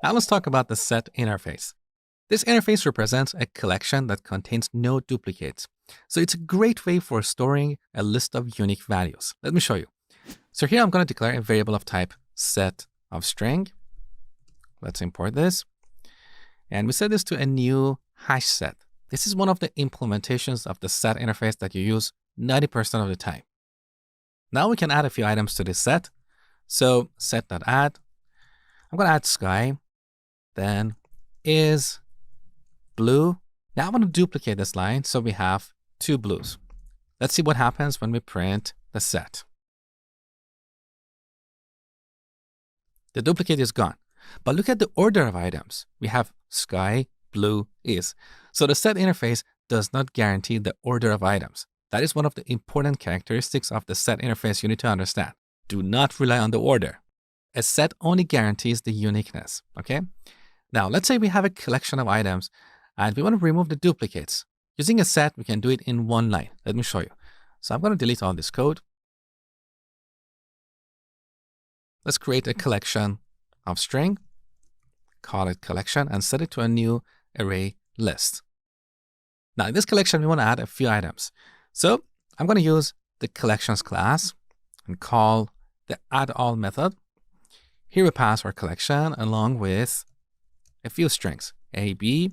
Now let's talk about the set interface. This interface represents a collection that contains no duplicates. So it's a great way for storing a list of unique values. Let me show you. So here I'm going to declare a variable of type set of string. Let's import this. And we set this to a new hash set. This is one of the implementations of the set interface that you use 90% of the time. Now we can add a few items to this set. So set.add. I'm going to add sky. Then is blue. Now I'm going to duplicate this line so we have two blues. Let's see what happens when we print the set. The duplicate is gone. But look at the order of items. We have sky, blue, is. So the set interface does not guarantee the order of items. That is one of the important characteristics of the set interface you need to understand. Do not rely on the order. A set only guarantees the uniqueness, okay? Now, let's say we have a collection of items and we want to remove the duplicates. Using a set, we can do it in one line. Let me show you. So I'm going to delete all this code. Let's create a collection of string, call it collection, and set it to a new array list. Now, in this collection, we want to add a few items. So I'm going to use the collections class and call the addAll method. Here we pass our collection along with a few strings, A, B,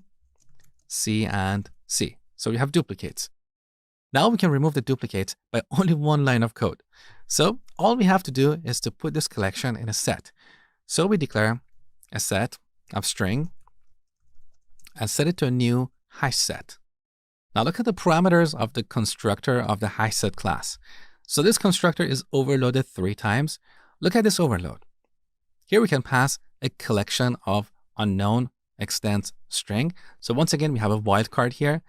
C, and C. So we have duplicates. Now we can remove the duplicates by only one line of code. So all we have to do is to put this collection in a set. So we declare a set of string and set it to a new hash set. Now look at the parameters of the constructor of the hash set class. So this constructor is overloaded 3 times. Look at this overload. Here we can pass a collection of unknown extends string. So once again, we have a wildcard here.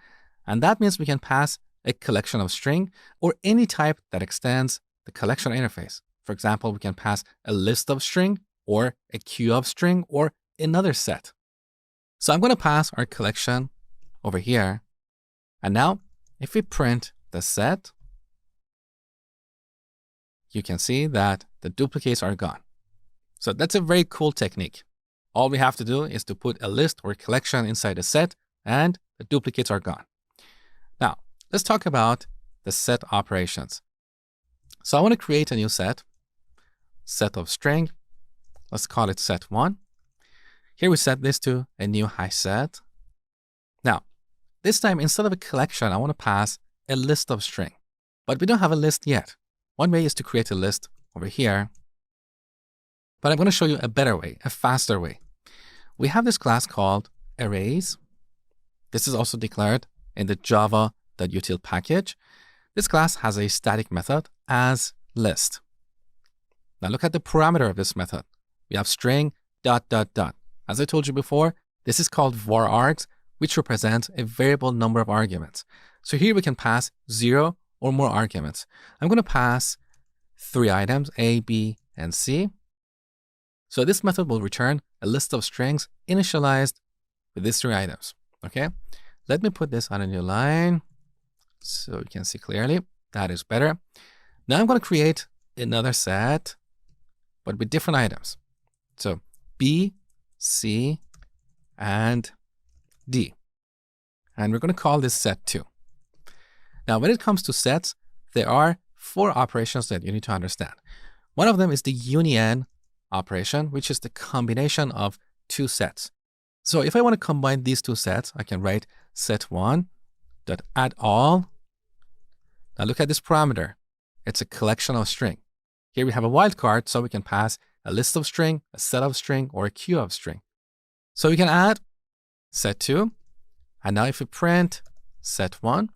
And that means we can pass a collection of string or any type that extends the collection interface. For example, we can pass a list of string or a queue of string or another set. So I'm going to pass our collection over here. And now if we print the set, you can see that the duplicates are gone. So that's a very cool technique. All we have to do is to put a list or collection inside a set and the duplicates are gone. Now, let's talk about the set operations. So I want to create a new set of string. Let's call it set1. Here we set this to a new hash set. Now, this time, instead of a collection, I want to pass a list of string. But we don't have a list yet. One way is to create a list over here. But I'm going to show you a better way, a faster way. We have this class called arrays. This is also declared in the java.util package. This class has a static method as list. Now look at the parameter of this method. We have string ... As I told you before, this is called var_args, which represents a variable number of arguments. So here we can pass 0 or more arguments. I'm going to pass 3 items, A, B, and C. So this method will return a list of strings initialized with these 3 items. Okay, let me put this on a new line so you can see clearly. That is better. Now I'm going to create another set, but with different items. So B, C, and D. And we're going to call this set2. Now, when it comes to sets, there are 4 operations that you need to understand. One of them is the union operation, which is the combination of 2 sets. So if I want to combine these 2 sets, I can write set1.addAll. Now look at this parameter. It's a collection of string. Here we have a wildcard, so we can pass a list of string, a set of string, or a queue of string. So we can add set2. And now if we print set1,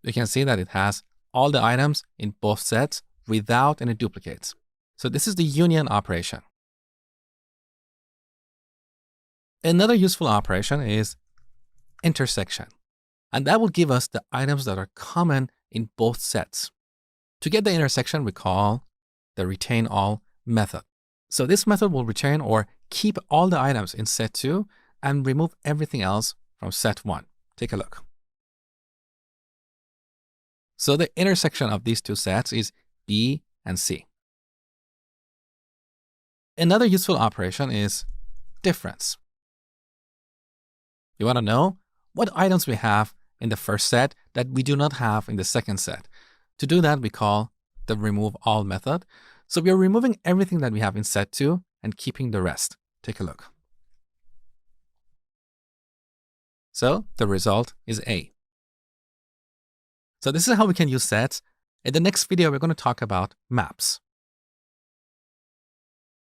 you can see that it has all the items in both sets without any duplicates. So this is the union operation. Another useful operation is intersection. And that will give us the items that are common in both sets. To get the intersection, we call the retaiNall method. So this method will return or keep all the items in set2 and remove everything else from set1. Take a look. So the intersection of these 2 sets is B and C. Another useful operation is difference. You want to know what items we have in the first set that we do not have in the second set. To do that, we call the remove all method. So we are removing everything that we have in set 2 and keeping the rest. Take a look. So the result is A. So this is how we can use sets. In the next video, we're going to talk about maps.